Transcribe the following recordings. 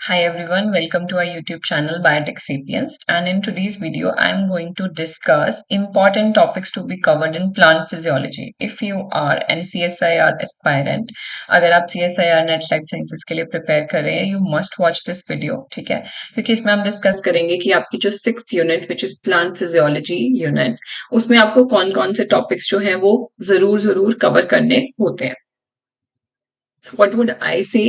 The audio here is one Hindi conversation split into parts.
Hi everyone, welcome to our YouTube channel Biotech Sapiens, and in today's video I am going to discuss important topics to be covered in plant physiology. If you are an CSIR aspirant, अगर आप CSIR Net Life Sciences के लिए प्रिपेयर कर रहे हैं, you must watch this video, ठीक है? क्योंकि इसमें हम डिस्कस करेंगे कि आपकी जो 6th unit which is plant physiology unit, उसमें आपको कौन कौन से टॉपिक्स जो हैं वो जरूर जरूर कवर करने होते हैं. सो व्हाट वुड आई से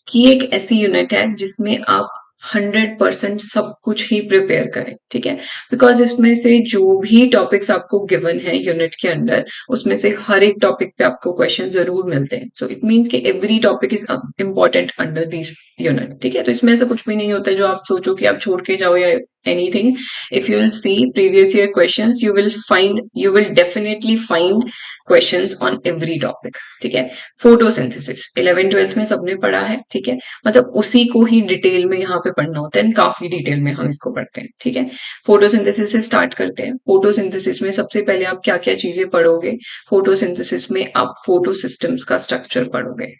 कि एक ऐसी यूनिट है जिसमें आप 100% सब कुछ ही प्रिपेयर करें, ठीक है? बिकॉज इसमें से जो भी टॉपिक्स आपको गिवन है यूनिट के अंदर, उसमें से हर एक टॉपिक पे आपको क्वेश्चन जरूर मिलते हैं. सो इट मीन्स कि every topic is important under this unit, ठीक है? तो इसमें ऐसा कुछ भी नहीं होता है जो आप सोचो कि आप छोड़ के जाओ या anything. If you will see previous year questions, you will definitely find questions on every topic, ठीक है? फोटोसिंथेसिस 11th-12th में सबने पढ़ा है, ठीक है? मतलब उसी को ही डिटेल में यहाँ पे पढ़ना होता है, काफी डिटेल में हम इसको पढ़ते हैं, ठीक है? फोटोसिंथेसिस से स्टार्ट करते हैं. फोटोसिंथेसिस में सबसे पहले आप क्या क्या चीजें पढ़ोगे? फोटोसिंथेसिस में आप फोटो सिस्टम्स का स्ट्रक्चर पढ़ोगे.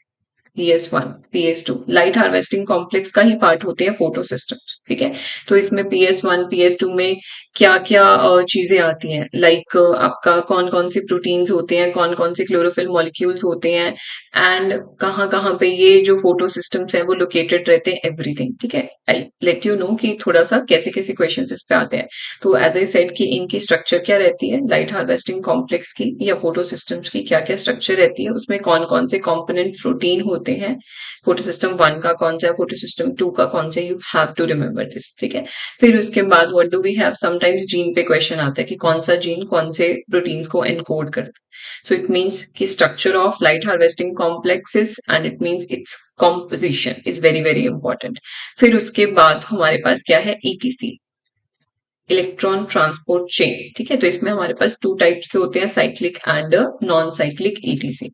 PS1, PS2 light harvesting complex का ही पार्ट होते हैं फोटो सिस्टम्स, ठीक है? तो इसमें PS1, PS2 में क्या क्या चीजें आती हैं, लाइक आपका कौन कौन से प्रोटीन्स होते हैं, कौन कौन से क्लोरोफिल मॉलिक्यूल्स होते हैं, एंड कहाँ कहाँ पे ये जो फोटो सिस्टम्स है वो लोकेटेड रहते हैं, एवरीथिंग, ठीक है? आई लेट यू नो कि थोड़ा सा कैसे कैसे क्वेश्चन इस पे आते हैं. तो एज आई सेड कि इनकी स्ट्रक्चर क्या रहती है, लाइट हार्वेस्टिंग कॉम्प्लेक्स की या फोटो सिस्टम्स की क्या क्या स्ट्रक्चर रहती है, उसमें कौन कौन से कॉम्पोनेंट प्रोटीन होते हैं, फोटो सिस्टम 1 का कौन सा है, फोटो सिस्टम 2 का कौन सा, you have to remember this, ठीक है? फिर उसके बाद what do we have, sometimes gene पे क्वेश्चन आता है कि कौन सा जीन कौन से प्रोटीन्स को एनकोड करता है. सो इट मीन्स कि structure of light harvesting complexes and it means its composition is very very important. फिर उसके बाद हमारे पास क्या है, ETC, इलेक्ट्रॉन ट्रांसपोर्ट चेन, ठीक है? तो इसमें हमारे पास 2 टाइप्स के होते हैं, cyclic and non cyclic ETC.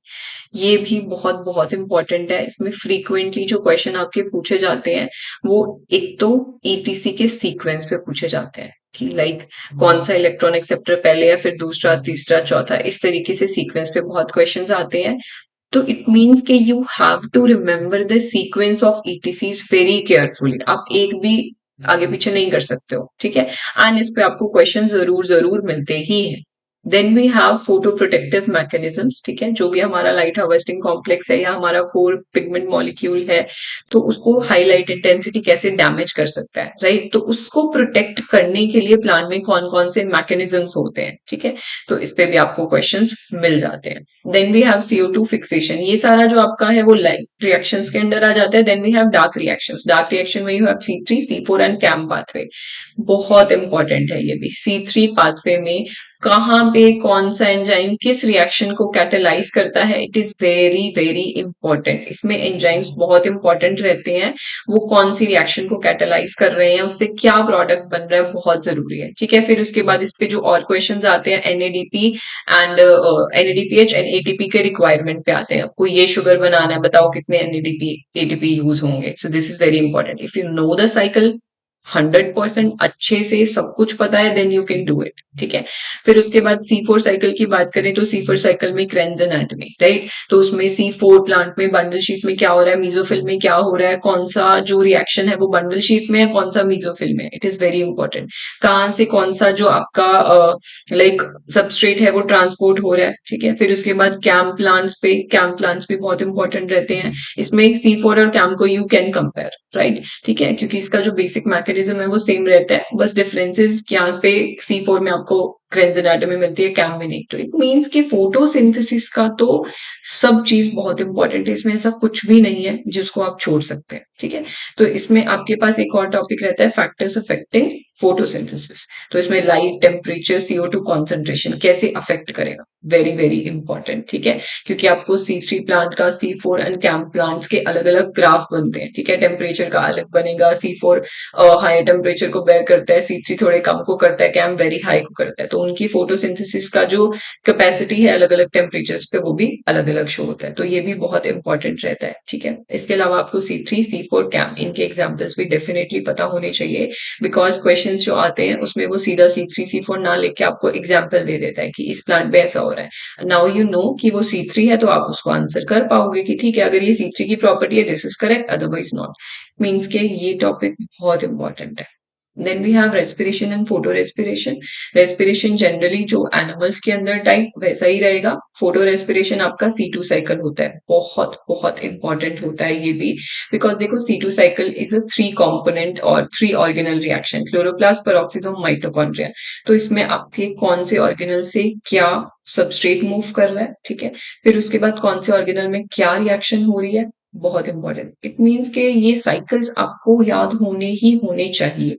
ये भी बहुत बहुत इंपॉर्टेंट है. इसमें फ्रीक्वेंटली जो क्वेश्चन आपके पूछे जाते हैं वो एक तो ETC के सीक्वेंस पे पूछे जाते हैं कि लाइक कौन सा इलेक्ट्रॉन एक्सेप्टर पहले है, फिर दूसरा, तीसरा, चौथा, इस तरीके से सीक्वेंस पे बहुत क्वेश्चंस आते हैं. तो इट मीन्स कि you have to remember the sequence of ETCs very carefully. आप एक भी आगे पीछे नहीं कर सकते हो, ठीक है? एंड इस पे आपको क्वेश्चन जरूर जरूर मिलते ही हैं. Then we have photo protective mechanisms, ठीक है? जो भी हमारा लाइट हार्वेस्टिंग कॉम्प्लेक्स है या हमारा कोर पिगमेंट मॉलिक्यूल है, तो उसको हाईलाइट इंटेंसिटी कैसे डैमेज कर सकता है, राइट? तो उसको प्रोटेक्ट करने के लिए प्लांट में कौन कौन से मैकेनिज्म्स होते हैं, ठीक है? तो इस पे भी आपको क्वेश्चंस मिल जाते हैं. Then we have CO2 fixation. ये सारा जो आपका है वो लाइट रिएक्शंस के अंडर आ जाता है. Then we have dark reactions. Dark reaction में you have C3, C4 and CAM pathway. बहुत इंपॉर्टेंट है ये भी. C3 पाथवे में कहाँ पे कौन सा एंजाइम किस रिएक्शन को कैटेलाइज करता है, it is very very important. इसमें एंजाइम्स बहुत इंपॉर्टेंट रहते हैं. वो कौन सी रिएक्शन को कैटेलाइज कर रहे हैं, उससे क्या प्रोडक्ट बन रहा है, बहुत जरूरी है, ठीक है? फिर उसके बाद इस पे जो और क्वेश्चंस आते हैं, NADP and NADPH and ATP के रिक्वायरमेंट पे आते हैं. आपको ये शुगर बनाना है, बताओ कितने NADP ATP यूज होंगे. So this is very important. If you know the cycle 100% अच्छे से सब कुछ पता है, then you can do it, ठीक है? फिर उसके बाद C4 साइकिल की बात करें तो C4 साइकिल में क्रेन्ज एनाटॉमी, राइट? तो उसमें C4 प्लांट में बंडल शीट में क्या हो रहा है, मीजोफिल में क्या हो रहा है, कौन सा जो रिएक्शन है वो बंडल शीट में है, कौन सा मीजोफिल में, इट इज वेरी इंपॉर्टेंट. कहाँ से कौन सा जो आपका लाइक सबस्ट्रेट है वो ट्रांसपोर्ट हो रहा है, ठीक है? फिर उसके बाद कैम प्लांट्स भी बहुत इंपॉर्टेंट रहते हैं. इसमें C4 और कैम को यू कैन कंपेयर, राइट? ठीक है, क्योंकि इसका जो बेसिक मैकेनिज्म है वो सेम रहता है, बस डिफरेंसेस यहाँ पे C4 में आपको क्रेन्ज एनाटॉमी मिलती है, कैम में नहीं. तो इट मीन्स कि फोटोसिंथेसिस का तो सब चीज बहुत इंपॉर्टेंट है. इसमें ऐसा कुछ भी नहीं है जिसको आप छोड़ सकते हैं, ठीक है? तो इसमें आपके पास एक और टॉपिक रहता है, फैक्टर्स अफेक्टिंग फोटोसिंथेसिस. तो इसमें लाइट, टेम्परेचर, CO2 कॉन्सेंट्रेशन कैसे अफेक्ट करेगा, वेरी वेरी इंपॉर्टेंट, ठीक है? क्योंकि आपको C3 प्लांट का, C4 एंड कैम प्लांट्स के अलग अलग ग्राफ बनते हैं, ठीक है? टेम्परेचर का अलग बनेगा. C4 हाई टेम्परेचर को बेयर करता है, C3 थोड़े कम को करता है, कैम वेरी हाई को करता है. तो तो उनकी फोटोसिंथेसिस का जो कैपेसिटी है अलग अलग टेम्परेचर्स पे वो भी अलग अलग शो होता है, तो ये भी बहुत इंपॉर्टेंट रहता है। ठीक है, इसके अलावा आपको C3 C4 कैम इनके एग्जाम्पल्स भी डेफिनेटली पता होने चाहिए, बिकॉज क्वेश्चन जो आते हैं उसमें वो सीधा C3 C4 ना लिख के आपको एग्जाम्पल दे देता है कि इस प्लांट पे ऐसा हो रहा है। नाउ यू नो कि वो C3 है, तो आप उसको आंसर कर पाओगे कि ठीक है, अगर ये C3 की प्रॉपर्टी है this is correct, otherwise not. Means के ये टॉपिक बहुत इंपॉर्टेंट है। Then we have respiration and photorespiration. Respiration generally जो एनिमल्स के अंदर टाइप वैसा ही रहेगा। फोटो रेस्पिरेशन आपका C2 साइकिल होता है, बहुत बहुत इंपॉर्टेंट होता है ये भी, बिकॉज देखो C2 cycle is a 3 component और 3 organelle reaction, chloroplast, peroxisome, mitochondria. तो इसमें आपके कौन से ऑर्गेनल से क्या सबस्ट्रेट मूव कर रहा है, ठीक है, फिर उसके बाद कौन से ऑर्गेनल में क्या रिएक्शन हो रही है, बहुत इंपॉर्टेंट। इट मीन्स के ये साइकिल्स आपको याद होने ही होने चाहिए।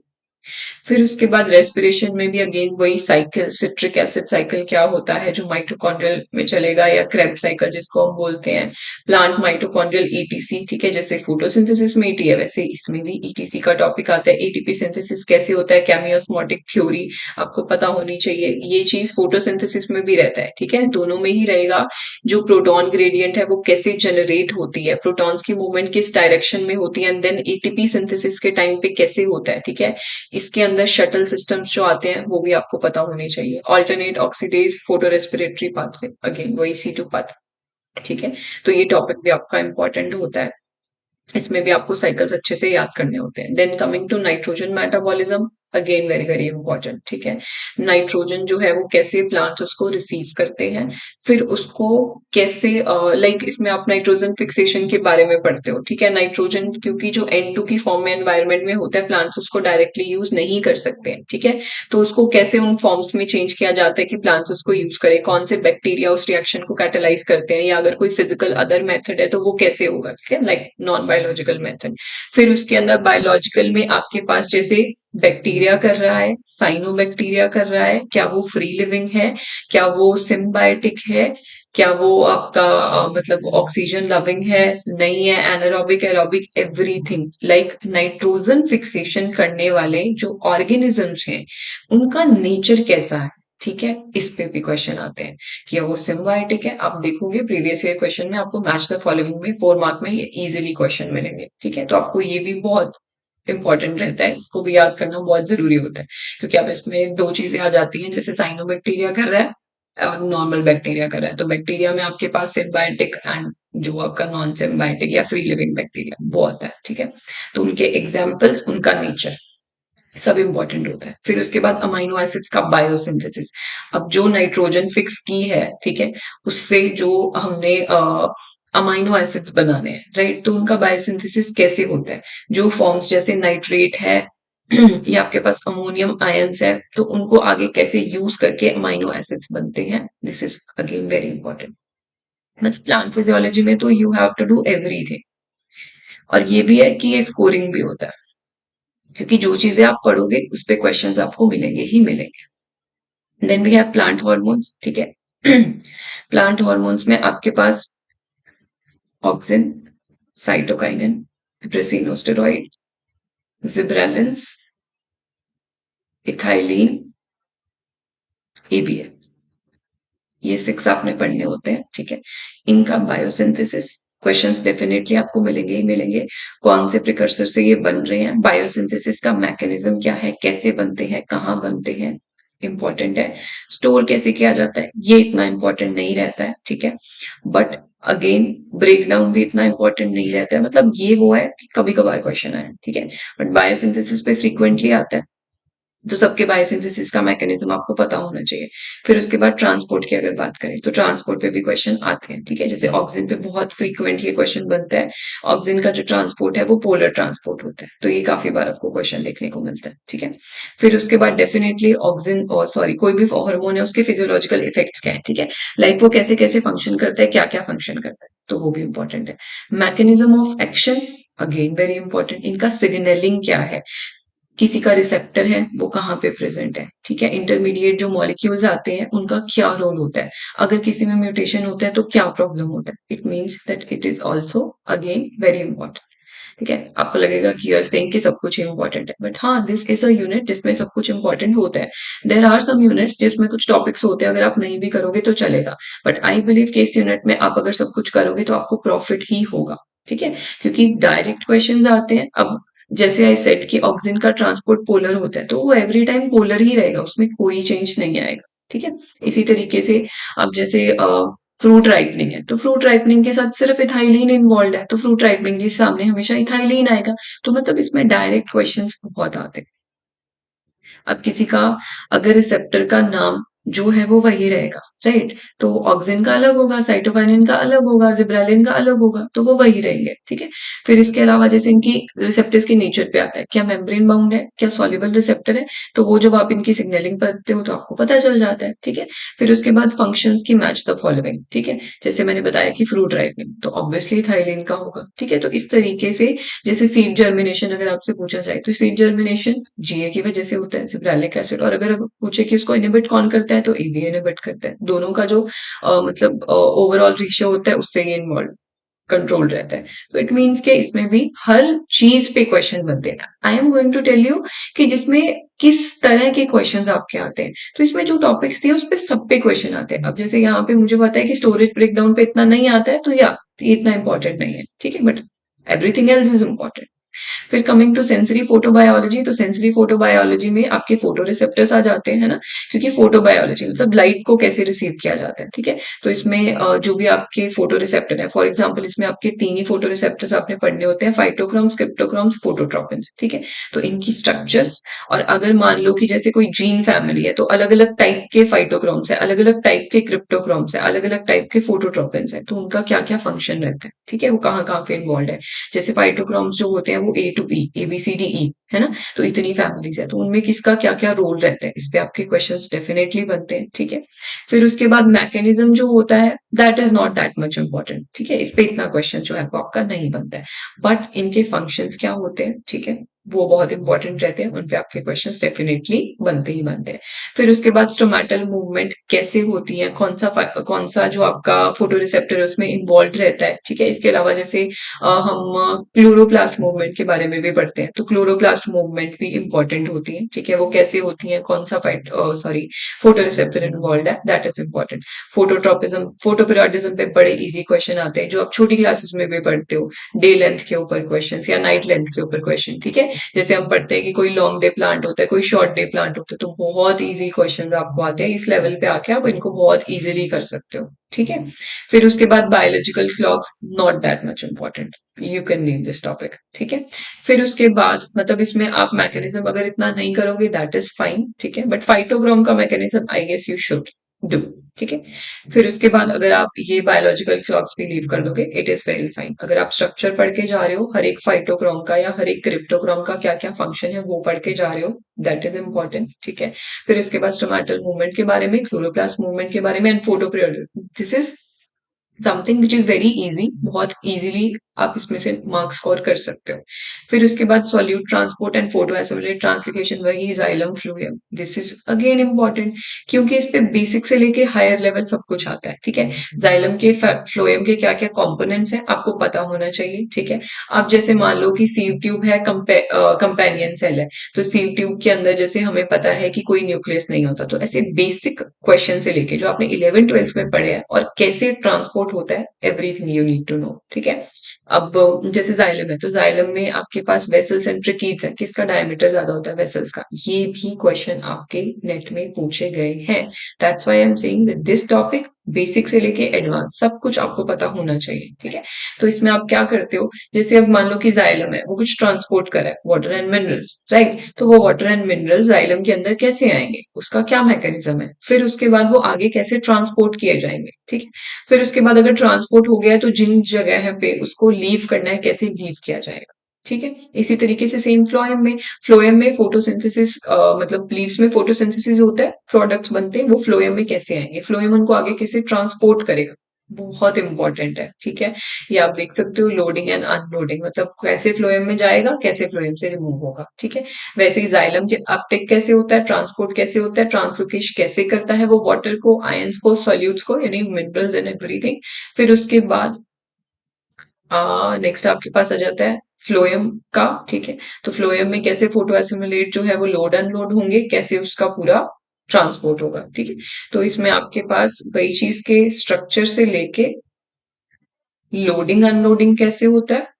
फिर उसके बाद रेस्पिरेशन में भी अगेन वही साइकिल, सिट्रिक एसिड साइकिल क्या होता है जो माइटोकॉन्ड्रियल में चलेगा, या क्रेब्स साइकिल जिसको हम बोलते हैं, प्लांट माइटोकॉन्ड्रियल ईटीसी। ठीक है, जैसे फोटोसिंथेसिस में ईटी है वैसे इसमें भी ईटीसी का टॉपिक आता है। एटीपी सिंथेसिस कैसे होता है, केमियोस्मोटिक थ्योरी आपको पता होनी चाहिए। ये चीज फोटोसिंथेसिस में भी रहता है, ठीक है, दोनों में ही रहेगा। जो प्रोटॉन ग्रेडियंट है वो कैसे जनरेट होती है, प्रोटॉन्स की मूवमेंट किस डायरेक्शन में होती है, एंड देन एटीपी सिंथेसिस के टाइम पे कैसे होता है। ठीक है, इसके अंदर शटल सिस्टम्स जो आते हैं वो भी आपको पता होने चाहिए। Alternate oxidase photo respiratory pathway, again वही C2 पाथ। ठीक है, तो ये टॉपिक भी आपका इंपॉर्टेंट होता है, इसमें भी आपको साइकिल्स अच्छे से याद करने होते हैं। Then coming to nitrogen metabolism, again very very important. ठीक है, नाइट्रोजन जो है वो कैसे प्लांट्स उसको रिसीव करते हैं, फिर उसको कैसे लाइक इसमें आप नाइट्रोजन फिक्सेशन के बारे में पढ़ते हो। ठीक है, नाइट्रोजन क्योंकि जो N2 की फॉर्म में एनवायरमेंट में होता है, प्लांट्स उसको डायरेक्टली यूज नहीं कर सकते हैं। ठीक है, तो उसको कैसे उन फॉर्म्स में चेंज किया जाता है कि प्लांट्स उसको यूज करें, कौन से बैक्टीरिया उस रिएक्शन को कैटेलाइज करते हैं, या अगर कोई फिजिकल अदर मेथड है तो वो कैसे होगा। ठीक है, लाइक नॉन बायोलॉजिकल मेथड। फिर उसके अंदर बायोलॉजिकल में आपके पास जैसे बैक्टीरिया कर रहा है, साइनोबैक्टीरिया कर रहा है, क्या वो फ्री लिविंग है, क्या वो सिम्बायोटिक है, क्या वो आपका मतलब ऑक्सीजन लविंग है, नहीं है, anaerobic, aerobic, everything. Like nitrogen fixation करने वाले जो ऑर्गेनिजम्स हैं उनका नेचर कैसा है। ठीक है, इस पे भी क्वेश्चन आते हैं कि वो सिम्बायोटिक है। आप देखोगे प्रीवियस ईयर क्वेश्चन में आपको मैच द फॉलोइंग में 4 मार्क में ये इजीली क्वेश्चन मिलेंगे। ठीक है, तो आपको ये भी बहुत इंपॉर्टेंट रहता है, इसको भी याद करना बहुत जरूरी होता है, क्योंकि अब इसमें 2 चीजें आ जाती हैं, जैसे साइनोबैक्टीरिया कर रहा है और नॉर्मल बैक्टीरिया कर रहा है। तो बैक्टीरिया में आपके पास सिम्बायोटिक एंड जो आपका नॉन सिम्बायोटिक या फ्री लिविंग बैक्टीरिया वो आता है। ठीक है, तो उनके एग्जाम्पल्स, उनका नेचर सब इंपॉर्टेंट होता है। फिर उसके बाद अमाइनो एसिड्स का बायोसिंथेसिस। अब जो नाइट्रोजन फिक्स की है, ठीक है, उससे जो हमने अमाइनो एसिड्स बनाने हैं, राइट, तो उनका बायोसिंथेसिस कैसे होता है। जो फॉर्म्स जैसे नाइट्रेट है या आपके पास अमोनियम आयंस है, तो उनको आगे कैसे यूज करके अमाइनो एसिड्स बनते हैं, this is again very important. मतलब प्लांट फिजियोलॉजी में तो you have to do everything. और ये भी है कि ये स्कोरिंग भी होता है, क्योंकि जो चीजें आप पढ़ोगे उस पे क्वेश्चंस आपको मिलेंगे ही मिलेंगे। Then we have plant hormones. ठीक है, प्लांट हॉर्मोन्स में आपके पास auxin, cytokinin, brassinosteroid, gibberellins, ethylene, ABA, ये 6 आपने पढ़ने होते हैं। ठीक है, इनका बायोसिंथेसिस क्वेश्चंस डेफिनेटली आपको मिलेंगे ही मिलेंगे। कौन से प्रिकर्सर से ये बन रहे हैं, बायोसिंथेसिस का मैकेनिज्म क्या है, कैसे बनते हैं, कहाँ बनते हैं, इंपॉर्टेंट है। स्टोर कैसे किया जाता है ये इतना इंपॉर्टेंट नहीं रहता है। ठीक है, बट अगेन ब्रेक डाउन भी इतना इंपॉर्टेंट नहीं रहता है, मतलब ये वो है कि कभी कभार क्वेश्चन आए। ठीक है, बट बायोसिंथेसिस पे फ्रीक्वेंटली आता है, तो सबके बायोसिंथेसिस का मैकेनिज्म आपको पता होना चाहिए। फिर उसके बाद ट्रांसपोर्ट की अगर बात करें तो ट्रांसपोर्ट पे भी क्वेश्चन आते हैं। ठीक है, जैसे ऑक्सीजन पे बहुत फ्रीक्वेंट ये क्वेश्चन बनता है। ऑक्सीजन का जो ट्रांसपोर्ट है वो पोलर ट्रांसपोर्ट होता है, तो ये काफी बार आपको क्वेश्चन देखने को मिलता है। ठीक है, फिर उसके बाद डेफिनेटली ऑक्सीजन और सॉरी कोई भी हार्मोन है उसके फिजियोलॉजिकल इफेक्ट्स क्या है। ठीक है, लाइक वो कैसे कैसे फंक्शन करता है, क्या क्या फंक्शन करता है, तो वो भी इंपॉर्टेंट है। Mechanism of action, again very important, इनका सिग्नलिंग क्या है, किसी का रिसेप्टर है वो कहाँ पे प्रेजेंट है। ठीक है, इंटरमीडिएट जो मॉलिक्यूल्स आते हैं उनका क्या रोल होता है, अगर किसी में म्यूटेशन होता है तो क्या प्रॉब्लम होता है। It means that it is also again very important. ठीक है, आपको लगेगा कि यू आर सेइंग कि सब कुछ इंपॉर्टेंट है, बट हाँ, दिस इज अ यूनिट जिसमें सब कुछ इंपॉर्टेंट होता है। देयर आर सम यूनिट्स जिसमें कुछ टॉपिक्स होते हैं, अगर आप नहीं भी करोगे तो चलेगा, बट आई बिलीव कि इस यूनिट में आप अगर सब कुछ करोगे तो आपको प्रॉफिट ही होगा। ठीक है, क्योंकि डायरेक्ट क्वेश्चंस आते हैं। अब जैसे आई सेड कि ऑक्सीजन का ट्रांसपोर्ट पोलर होता है, तो वो एवरी टाइम पोलर ही रहेगा, उसमें कोई चेंज नहीं आएगा। ठीक है, इसी तरीके से अब जैसे फ्रूट राइपनिंग है, तो फ्रूट राइपनिंग के साथ सिर्फ इथाइलिन इन्वॉल्व है, तो फ्रूट राइपनिंग के सामने हमेशा इथाइलिन आएगा। तो मतलब इसमें डायरेक्ट क्वेश्चंस बहुत आते हैं। अब किसी का अगर रिसेप्टर का नाम जो है वो वही रहेगा, राइट? तो ऑक्सिन का अलग होगा, साइटोकाइनिन का अलग होगा, जिब्रेलिन का अलग होगा, तो वो वही रहेंगे। ठीक है, फिर इसके अलावा जैसे इनकी रिसेप्टर्स की नेचर पे आता है, क्या मेम्ब्रेन बाउंड है, क्या सॉल्युबल रिसेप्टर है, तो वो जब आप इनकी सिग्नलिंग पढ़ते हो तो आपको पता चल जाता है। ठीक है, फिर उसके बाद फंक्शंस की मैच द फॉलोइंग। ठीक है, जैसे मैंने बताया कि फ्रूट राइपनिंग तो ऑब्वियसली थाइलिन का होगा। ठीक है, तो इस तरीके से जैसे सीड जर्मिनेशन अगर आपसे पूछा जाए तो सीड जर्मिनेशन जीए की वजह से होता है, जिब्रेलिक एसिड, और अगर पूछे कि इसको इनहिबिट कौन करता है तो ए भी इनहिबिट करता है। दोनों का जो मतलब ओवरऑल रेशियो होता है उससे ये इन्वॉल्व कंट्रोल रहता है। तो इट मीन्स कि इसमें भी हर चीज पे क्वेश्चन बनते हैं। I am going to tell you कि जिसमें किस तरह के क्वेश्चंस आपके आते हैं। तो इसमें जो टॉपिक्स दिए उस पे सब पे क्वेश्चन आते हैं। अब जैसे यहाँ पे मुझे पता है कि स्टोरेज ब्रेकडाउन पे इतना नहीं आता है, तो या ये इतना इंपॉर्टेंट नहीं है। ठीक है, but everything else is important. फिर कमिंग टू सेंसरी फोटोबायोलॉजी, तो सेंसरी फोटोबायोलॉजी में आपके फोटो रिसेप्टर्स आ जाते हैं, है ना? क्योंकि फोटोबायोलॉजी मतलब लाइट को कैसे रिसीव किया जाता है। ठीक है, तो इसमें जो भी आपके फोटो रिसेप्टर है, फॉर एग्जाम्पल इसमें आपके तीन ही फोटो रिसेप्टर्स आपने पढ़ने होते हैं, फाइटोक्रोम्स, क्रिप्टोक्रोम्स, फोटोट्रोपिन्स। ठीक है, तो इनकी स्ट्रक्चर्स, और अगर मान लो कि जैसे कोई जीन फैमिली है तो अलग अलग टाइप के फाइटोक्रोम्स है, अलग अलग टाइप के क्रिप्टोक्रोम्स है, अलग अलग टाइप के फोटोट्रोपिन्स है, तो उनका क्या क्या फंक्शन रहता है। ठीक है, वो कहाँ कहाँ पे इन्वॉल्व है। जैसे फाइटोक्रोम्स जो होते हैं वो A to E, A B C D E, है ना? तो इतनी फैमिलीज है, तो उनमें किसका क्या क्या रोल रहता है, इस पे आपके क्वेश्चंस डेफिनेटली बनते हैं। ठीक है, फिर उसके बाद मैकेनिज्म जो होता है that is not that much important. ठीक है, इस पे इतना क्वेश्चन जो है वो आपका नहीं बनता है, बट इनके फंक्शंस क्या होते हैं, ठीक है, वो बहुत इंपॉर्टेंट रहते हैं, उन पे आपके क्वेश्चंस डेफिनेटली बनते ही बनते हैं। फिर उसके बाद स्टोमेटल मूवमेंट कैसे होती है, कौन सा जो आपका फोटो रिसेप्टर है उसमें इन्वॉल्व रहता है। ठीक है, इसके अलावा जैसे हम क्लोरोप्लास्ट मूवमेंट के बारे में भी पढ़ते हैं, तो क्लोरोप्लास्ट मूवमेंट भी इंपॉर्टेंट होती है। ठीक है, वो कैसे होती है, कौन सा फोटो रिसेप्टर इन्वॉल्व है, दैट इज इंपॉर्टेंट। फोटोट्रोपिज्म, फोटोपिरियोडिज्म पे बड़े इजी क्वेश्चन आते हैं जो आप छोटी क्लासेस में भी पढ़ते हो, डे लेंथ के ऊपर क्वेश्चन या नाइट लेंथ के ऊपर क्वेश्चन। ठीक है, जैसे हम पढ़ते हैं कि कोई लॉन्ग डे प्लांट होता है, कोई शॉर्ट डे प्लांट होता है, तो बहुत इजी क्वेश्चन आपको आते हैं। इस लेवल पे आके आप इनको बहुत इजीली कर सकते हो। ठीक है, फिर उसके बाद biological clocks, not that much important, you can leave this topic. ठीक है, फिर उसके बाद मतलब इसमें आप मैकेनिज्म अगर इतना नहीं करोगे दैट इज फाइन। ठीक है, बट फाइटोग्राम का mechanism I guess you should do. ठीक है, फिर उसके बाद अगर आप ये बायोलॉजिकल क्लॉक्स भी लीव कर दोगे इट इज वेरी फाइन। अगर आप स्ट्रक्चर पढ़ के जा रहे हो, हर एक फाइटोक्रोम का या हर एक क्रिप्टोक्रोम का क्या क्या फंक्शन है वो पढ़ के जा रहे हो, दैट इज इंपॉर्टेंट। ठीक है, फिर उसके बाद स्टोमेटल मूवमेंट के बारे में, क्लोरोप्लास्ट मूवमेंट के बारे में, and photoperiod, this is something which is very easy, बहुत इजीली आप इसमें से मार्क्स स्कोर कर सकते हो। फिर उसके बाद solute transport and photo assimilate translocation, वही xylem phloem, this is again important, क्योंकि इस पे बेसिक से लेके हायर लेवल सब कुछ आता है। ठीक है, जाइलम के फ्लोएम के क्या क्या कंपोनेंट्स हैं आपको पता होना चाहिए। ठीक है, अब जैसे मान लो कि सीव ट्यूब है, कंपेनियन सेल है, तो सीव ट्यूब के अंदर जैसे हमें पता है कि कोई न्यूक्लियस नहीं होता, तो ऐसे बेसिक क्वेश्चन से लेके जो आपने 11 ट्वेल्थ में पढ़े हैं और कैसे ट्रांसपोर्ट होता है, everything you need to know. ठीक है, अब जैसे जाइलम है, तो जाइलम में आपके पास वेसल्स एंड ट्रकीट्स है, किसका डायमीटर ज्यादा होता है, वेसल्स का। ये भी क्वेश्चन आपके नेट में पूछे गए हैं। That's why I am saying this topic basic से लेके एडवांस सब कुछ आपको पता होना चाहिए। ठीक है, तो इसमें आप क्या करते हो, जैसे अब मान लो कि जाइलम है, वो कुछ ट्रांसपोर्ट कर रहा है, वाटर एंड मिनरल्स, राइट? तो वो वाटर एंड मिनरल्स जाइलम के अंदर कैसे आएंगे, उसका क्या मैकेनिज्म है, फिर उसके बाद वो आगे कैसे ट्रांसपोर्ट किए जाएंगे। ठीक है, फिर उसके बाद अगर ट्रांसपोर्ट हो गया है तो जिन जगह है पे उसको लीव करना है, कैसे लीव किया जाएगा। ठीक है, इसी तरीके से सेम फ्लोएम में फोटोसिंथेसिस, मतलब लीव्स में फोटोसिंथेसिस होता है, प्रोडक्ट्स बनते हैं, वो फ्लोएम में कैसे आएंगे, फ्लोएम उनको आगे कैसे ट्रांसपोर्ट करेगा, बहुत इंपॉर्टेंट है। ठीक है, ये आप देख सकते हो, लोडिंग एंड अनलोडिंग, मतलब कैसे फ्लोएम में जाएगा, कैसे फ्लोएम से रिमूव होगा। ठीक है, वैसे ही जाइलम के अपटेक कैसे होता है, ट्रांसपोर्ट कैसे होता है, ट्रांसलोकेश कैसे करता है वो वाटर को, आयंस को, सॉल्यूट्स को, यानी मिनरल्स एंड एवरीथिंग। फिर उसके बाद नेक्स्ट आपके पास आ जाता है फ्लोएम का, ठीक है। तो फ्लोएम में कैसे फोटो एसिमुलेट जो है वो लोड अनलोड होंगे, कैसे उसका पूरा ट्रांसपोर्ट होगा, ठीक है। तो इसमें आपके पास वही चीज के स्ट्रक्चर से लेके लोडिंग अनलोडिंग कैसे होता है,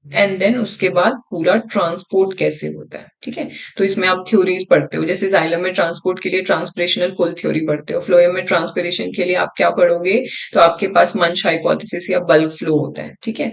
एंड देन उसके बाद पूरा ट्रांसपोर्ट कैसे होता है, ठीक है। तो इसमें आप थ्योरीज पढ़ते हो, जैसे जाइलम में ट्रांसपोर्ट के लिए ट्रांसपरेशनल पुल थ्योरी पढ़ते हो, फ्लोएम में ट्रांसपिरेशन के लिए आप क्या पढ़ोगे, तो आपके पास मंच हाइपोथेसिस या बल्क फ्लो होता है, ठीक है।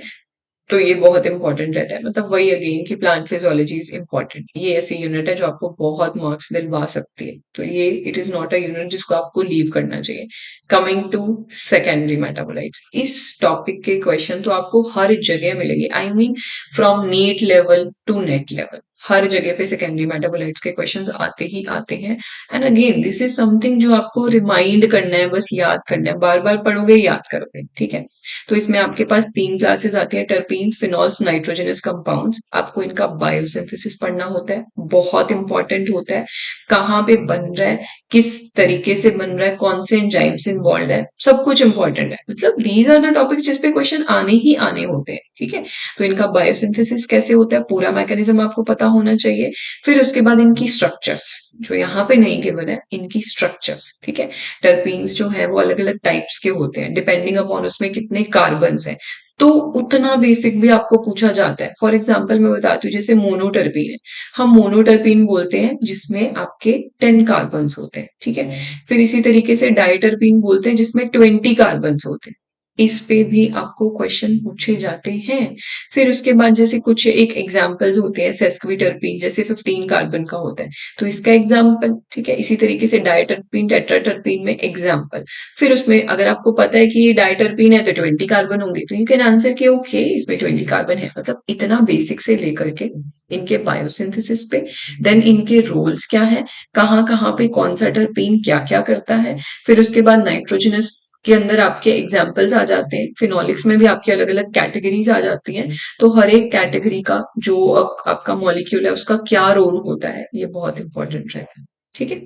तो ये बहुत इंपॉर्टेंट रहता है, मतलब वही अगेन की प्लांट फिजियोलॉजी इज इंपॉर्टेंट। ये ऐसी यूनिट है जो आपको बहुत मार्क्स दिलवा सकती है, तो ये it is not a unit जिसको आपको लीव करना चाहिए। कमिंग टू सेकेंडरी मेटाबोलाइट्स, इस टॉपिक के क्वेश्चन तो आपको हर जगह मिलेंगे, I mean from NEET level to NET level, हर जगह पे सेकेंडरी मेटाबोलाइट्स के क्वेश्चंस आते ही आते हैं। And again this is something जो आपको रिमाइंड करना है, बस याद करना है, बार बार पढ़ोगे याद करोगे, ठीक है। तो इसमें आपके पास 3 क्लासेस आती है, टर्पीन, फिनॉल्स, नाइट्रोजनस कंपाउंड्स। आपको इनका बायोसिंथेसिस पढ़ना होता है, बहुत इंपॉर्टेंट होता है, कहाँ पे बन रहा है, किस तरीके से बन रहा है, कौन से एंजाइम्स इन्वॉल्व है, सब कुछ इंपॉर्टेंट है। मतलब दीज आर द टॉपिक्स जिसपे क्वेश्चन आने ही आने होते हैं, ठीक है। तो इनका बायोसिंथेसिस कैसे होता है, पूरा मैकेनिज्म आपको पता होना चाहिए। फिर उसके बाद इनकी स्ट्रक्चर्स जो यहाँ पे नहीं गिवन है, इनकी स्ट्रक्चर्स, ठीक है। टर्पीन्स जो है वो अलग अलग टाइप्स के होते हैं, डिपेंडिंग अपॉन उसमें कितने कार्बन्स हैं, तो उतना बेसिक भी आपको पूछा जाता है। फॉर एग्जाम्पल मैं बताती हूँ, जैसे मोनोटर्पीन है, हम मोनोटर्पीन बोलते हैं जिसमें आपके 10 कार्बन्स होते हैं, ठीक है। फिर इसी तरीके से डाइटर्पीन बोलते हैं जिसमें 20 कार्बन्स होते हैं। इस पे भी आपको क्वेश्चन पूछे जाते हैं। फिर उसके बाद जैसे कुछ एक एग्जाम्पल्स होते हैं, सेस्क्विटर्पीन जैसे 15 कार्बन का होता है, तो इसका एग्जाम्पल, ठीक है। इसी तरीके से डाइटर्पीन, टेट्राटर्पीन में एग्जाम्पल। फिर उसमें अगर आपको पता है कि ये डाइटर्पीन है तो 20 कार्बन होंगे, तो यू कैन आंसर कि ओके इसमें 20 कार्बन है। मतलब इतना बेसिक से लेकर के इनके बायोसिंथेसिस पे, देन इनके रोल्स क्या है, कहाँ कहाँ पे कौन सा टर्पीन क्या क्या करता है। फिर उसके बाद नाइट्रोजनस के अंदर आपके एग्जाम्पल्स आ जाते हैं, फिनोलिक्स में भी आपकी अलग अलग कैटेगरीज आ जाती हैं। तो हर एक कैटेगरी का जो आपका मॉलिक्यूल है उसका क्या रोल होता है, ये बहुत इंपॉर्टेंट रहता है, ठीक है।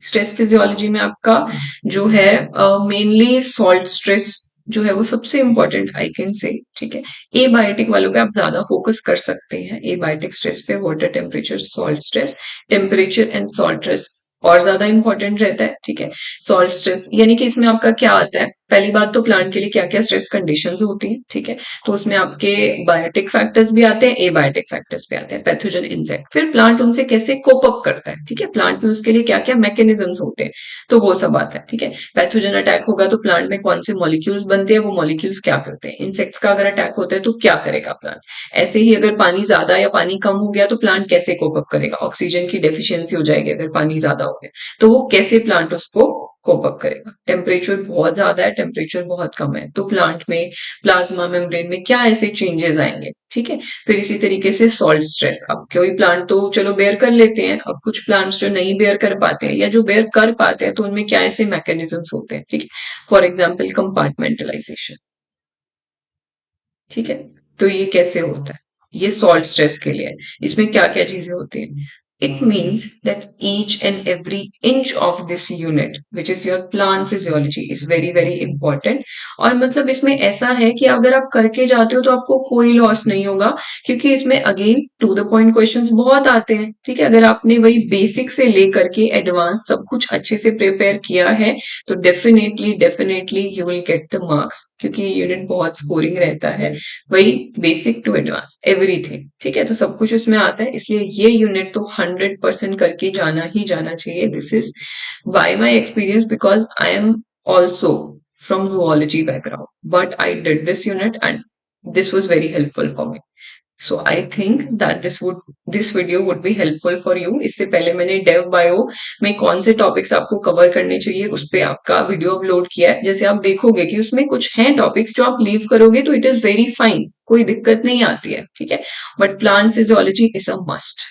स्ट्रेस फिजियोलॉजी में आपका जो है मेनली सॉल्ट स्ट्रेस जो है वो सबसे इंपॉर्टेंट आई कैन से, ठीक है। ए बायोटिक वालों पे आप ज्यादा फोकस कर सकते हैं, ए बायोटिक स्ट्रेस पे, water temperature, salt stress, temperature and salt stress और ज्यादा इंपॉर्टेंट रहता है, ठीक है। सॉल्ट स्ट्रेस यानी कि इसमें आपका क्या आता है, पहली बात तो प्लांट के लिए क्या क्या स्ट्रेस कंडीशंस होती हैं, ठीक है। तो उसमें आपके बायोटिक फैक्टर्स भी आते हैं, ए बायोटिक फैक्टर्स भी आते हैं, पैथोजन, इंसेक्ट। फिर प्लांट उनसे कैसे कोप अप करता है, ठीक है, प्लांट में उसके लिए क्या क्या मैकेनिज्म्स होते हैं, तो वो सब आता है, ठीक है। पैथोजन अटैक होगा तो प्लांट में कौन से मॉलिक्यूल्स बनते हैं, वो मॉलिक्यूल्स क्या करते हैं। इंसेक्ट्स का अगर अटैक होता है तो क्या करेगा प्लांट। ऐसे ही अगर पानी ज्यादा या पानी कम हो गया तो प्लांट कैसे कोप अप करेगा, ऑक्सीजन की डेफिशिएंसी हो जाएगी अगर पानी ज्यादा हो गया, तो वो कैसे प्लांट उसको कोप अप करेगा। टेम्परेचर बहुत ज्यादा है, टेम्परेचर बहुत कम है, तो प्लांट में, प्लाज्मा मेम्ब्रेन में क्या ऐसे चेंजेस आएंगे, ठीक है। फिर इसी तरीके से सॉल्ट स्ट्रेस, अब कोई प्लांट तो चलो बेयर कर लेते हैं, अब कुछ प्लांट्स जो नहीं बेयर कर पाते हैं या जो बेयर कर पाते हैं तो उनमें क्या ऐसे मैकेनिज्म्स होते हैं, ठीक है। फॉर एग्जाम्पल कंपार्टमेंटलाइजेशन, ठीक है। तो ये कैसे होता है, ये सॉल्ट स्ट्रेस के लिए है। इसमें क्या क्या चीजें होती हैं, it means that each and every inch of this unit which is your plant physiology is very very important। और मतलब इसमें ऐसा है कि अगर आप करके जाते हो तो आपको कोई लॉस नहीं होगा, क्योंकि इसमें again to the point questions बहुत आते हैं, ठीक है। अगर आपने वही बेसिक से लेकर के एडवांस सब कुछ अच्छे से प्रिपेयर किया है तो definitely definitely you will get the marks, क्योंकि ये यूनिट बहुत स्कोरिंग रहता है, वही बेसिक टू एडवांस एवरीथिंग, ठीक है। तो सब कुछ इसमें आता है, इसलिए ये यूनिट तो 100% करके जाना ही जाना चाहिए। This is by my experience because I am also from zoology background, but I did this unit and this was very helpful for me. So I think that this video would be helpful for you। इससे पहले मैंने डेव बायो में कौन से टॉपिक्स आपको कवर करने चाहिए उस पे आपका वीडियो अपलोड किया है। जैसे आप देखोगे कि उसमें कुछ हैं टॉपिक्स जो आप लीव करोगे तो इट इज वेरी फाइन, कोई दिक्कत नहीं आती है, ठीक है। But plant physiology is a must.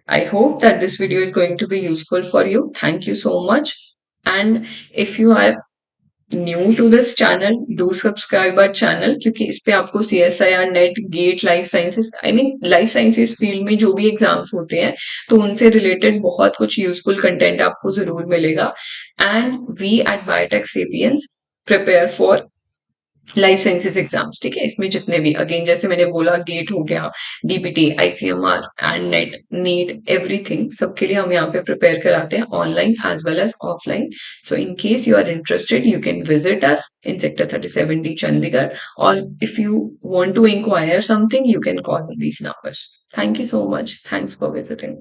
I hope that this video is going to be useful for you. Thank you so much. And if you are new to this channel, do subscribe our channel, क्योंकि इस पे आपको CSIR, NET, GATE, life sciences, I mean life sciences field में जो भी एग्जाम्स होते हैं तो उनसे रिलेटेड बहुत कुछ यूजफुल कंटेंट आपको जरूर मिलेगा। And we at Biotech Sapiens prepare for life sciences exams, ठीक है, इसमें जितने भी, अगेन जैसे मैंने बोला, गेट हो गया, DPT, ICMR and NET, NEET, everything, सबके लिए हम यहाँ पे प्रिपेयर कराते हैं online as well as offline. So in case you are interested, you can visit us in sector 37D Chandigarh, or if you want to inquire something, you can call these numbers. Thank you so much. Thanks for visiting.